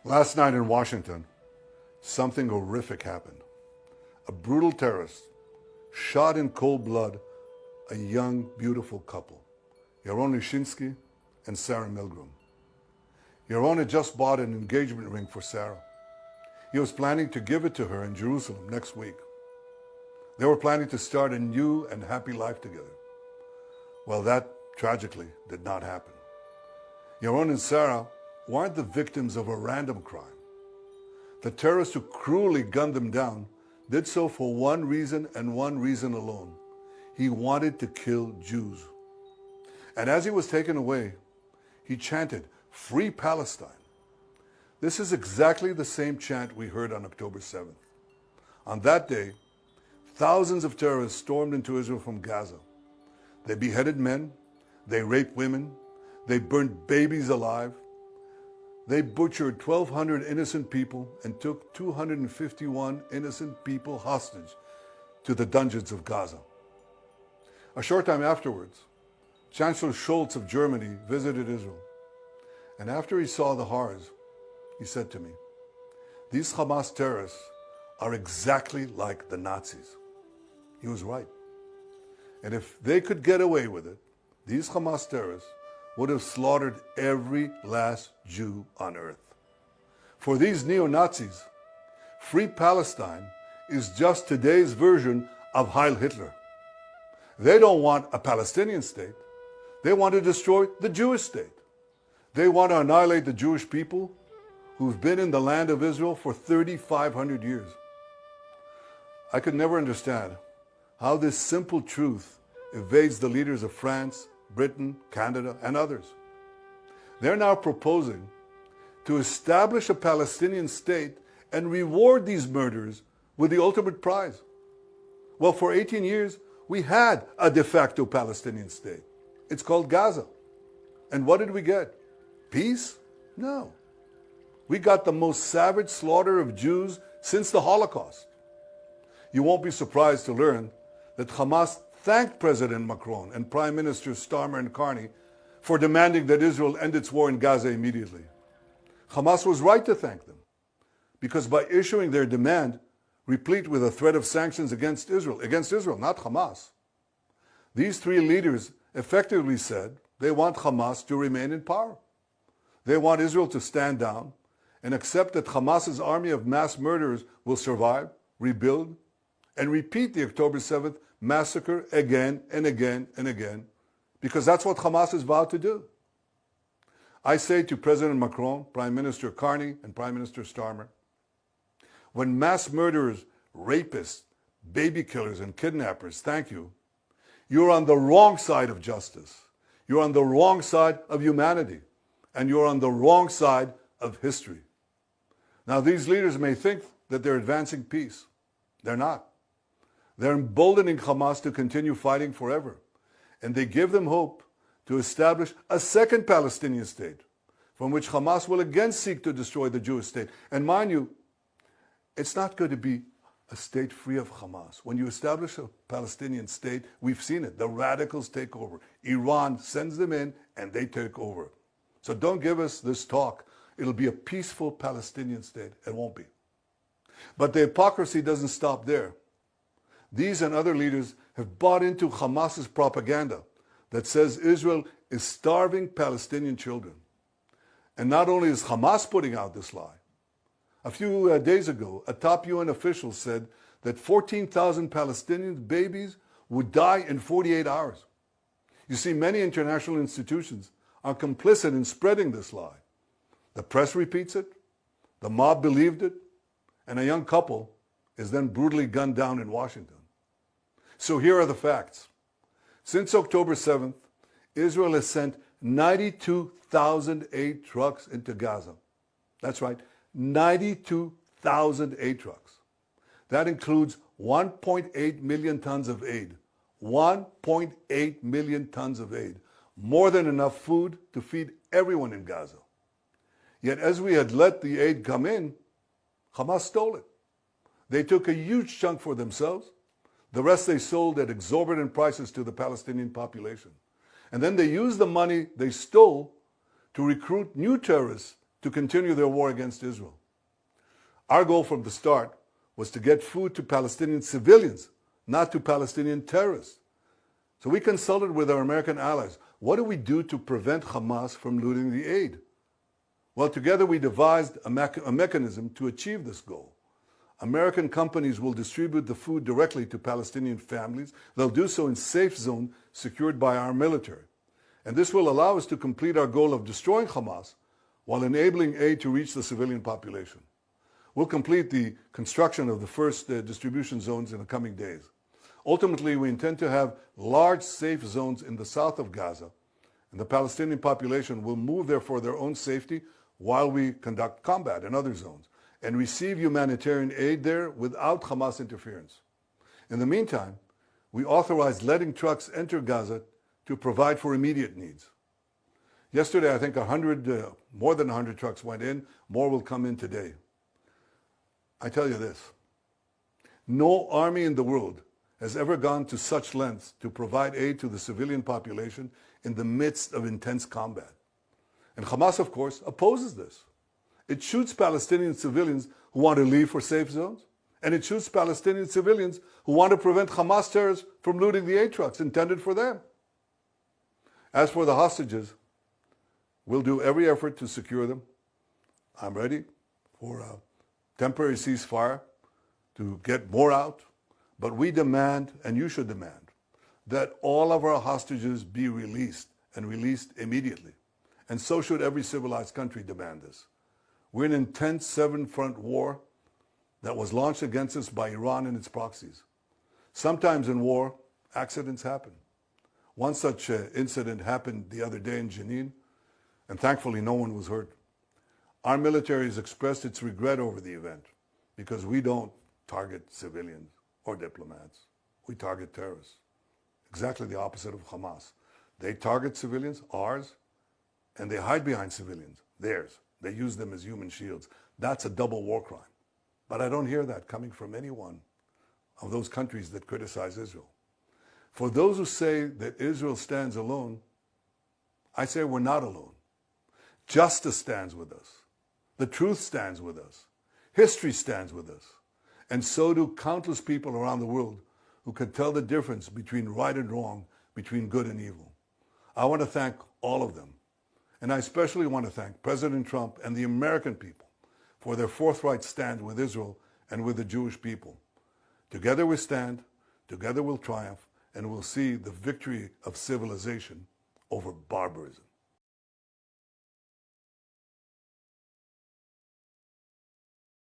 Last night in Washington, something horrific happened. A brutal terrorist shot in cold blood a young, beautiful couple, Yaron Lishinsky and Sarah Milgram. Yaron had just bought an engagement ring for Sarah. He was planning to give it to her in Jerusalem next week. They were planning to start a new and happy life together. Well, that tragically did not happen. Yaron and Sarah weren't the victims of a random crime. The terrorist who cruelly gunned them down did so for one reason and one reason alone. He wanted to kill Jews. And as he was taken away, he chanted, "Free Palestine." This is exactly the same chant we heard on October 7th. On that day, thousands of terrorists stormed into Israel from Gaza. They beheaded men, they raped women, they burned babies alive, they butchered 1,200 innocent people and took 251 innocent people hostage to the dungeons of Gaza. A short time afterwards, Chancellor Scholz of Germany visited Israel. And after he saw the horrors, he said to me, "These Hamas terrorists are exactly like the Nazis." He was right. And if they could get away with it, these Hamas terrorists would have slaughtered every last Jew on earth. For these neo-Nazis, Free Palestine is just today's version of Heil Hitler. They don't want a Palestinian state. They want to destroy the Jewish state. They want to annihilate the Jewish people who've been in the land of Israel for 3,500 years. I could never understand how this simple truth evades the leaders of France, Britain, Canada, and others. They're now proposing to establish a Palestinian state and reward these murderers with the ultimate prize. Well, for 18 years, we had a de facto Palestinian state. It's called Gaza. And what did we get? Peace? No. We got the most savage slaughter of Jews since the Holocaust. You won't be surprised to learn that Hamas thanked President Macron and Prime Minister Starmer and Carney for demanding that Israel end its war in Gaza immediately. Hamas was right to thank them, because by issuing their demand, replete with a threat of sanctions against Israel, not Hamas, these three leaders effectively said they want Hamas to remain in power. They want Israel to stand down and accept that Hamas's army of mass murderers will survive, rebuild, and repeat the October 7th massacre again and again and again, because that's what Hamas has vowed to do. I say to President Macron, Prime Minister Carney, and Prime Minister Starmer, when mass murderers, rapists, baby killers, and kidnappers thank you, you're on the wrong side of justice. You're on the wrong side of humanity. And you're on the wrong side of history. Now, these leaders may think that they're advancing peace. They're not. They're emboldening Hamas to continue fighting forever. And they give them hope to establish a second Palestinian state, from which Hamas will again seek to destroy the Jewish state. And mind you, it's not going to be a state free of Hamas. When you establish a Palestinian state, we've seen it. The radicals take over. Iran sends them in and they take over. So don't give us this talk. It'll be a peaceful Palestinian state. It won't be. But the hypocrisy doesn't stop there. These and other leaders have bought into Hamas's propaganda that says Israel is starving Palestinian children. And not only is Hamas putting out this lie, a few days ago, a top UN official said that 14,000 Palestinian babies would die in 48 hours. You see, many international institutions are complicit in spreading this lie. The press repeats it, the mob believed it, and a young couple is then brutally gunned down in Washington. So here are the facts. Since October 7th, Israel has sent 92,000 aid trucks into Gaza. That's right, 92,000 aid trucks. That includes 1.8 million tons of aid. 1.8 million tons of aid. More than enough food to feed everyone in Gaza. Yet as we had let the aid come in, Hamas stole it. They took a huge chunk for themselves. The rest they sold at exorbitant prices to the Palestinian population. And then they used the money they stole to recruit new terrorists to continue their war against Israel. Our goal from the start was to get food to Palestinian civilians, not to Palestinian terrorists. So we consulted with our American allies. What do we do to prevent Hamas from looting the aid? Well, together we devised a mechanism to achieve this goal. American companies will distribute the food directly to Palestinian families. They'll do so in safe zones secured by our military. And this will allow us to complete our goal of destroying Hamas while enabling aid to reach the civilian population. We'll complete the construction of the first distribution zones in the coming days. Ultimately, we intend to have large safe zones in the south of Gaza, and the Palestinian population will move there for their own safety while we conduct combat in other zones and receive humanitarian aid there without Hamas interference. In the meantime, we authorized letting trucks enter Gaza to provide for immediate needs. Yesterday, I think more than 100 trucks went in. More will come in today. I tell you this, no army in the world has ever gone to such lengths to provide aid to the civilian population in the midst of intense combat. And Hamas, of course, opposes this. It shoots Palestinian civilians who want to leave for safe zones, and it shoots Palestinian civilians who want to prevent Hamas terrorists from looting the aid trucks intended for them. As for the hostages, we'll do every effort to secure them. I'm ready for a temporary ceasefire to get more out, but we demand, and you should demand, that all of our hostages be released, and released immediately. And so should every civilized country demand this. We're in an intense seven-front war that was launched against us by Iran and its proxies. Sometimes in war, accidents happen. One such incident happened the other day in Jenin, and thankfully no one was hurt. Our military has expressed its regret over the event because we don't target civilians or diplomats. We target terrorists. Exactly the opposite of Hamas. They target civilians, ours, and they hide behind civilians, theirs. They use them as human shields. That's a double war crime. But I don't hear that coming from any one of those countries that criticize Israel. For those who say that Israel stands alone, I say we're not alone. Justice stands with us. The truth stands with us. History stands with us. And so do countless people around the world who can tell the difference between right and wrong, between good and evil. I want to thank all of them. And I especially want to thank President Trump and the American people for their forthright stand with Israel and with the Jewish people. Together we stand, together we'll triumph, and we'll see the victory of civilization over barbarism.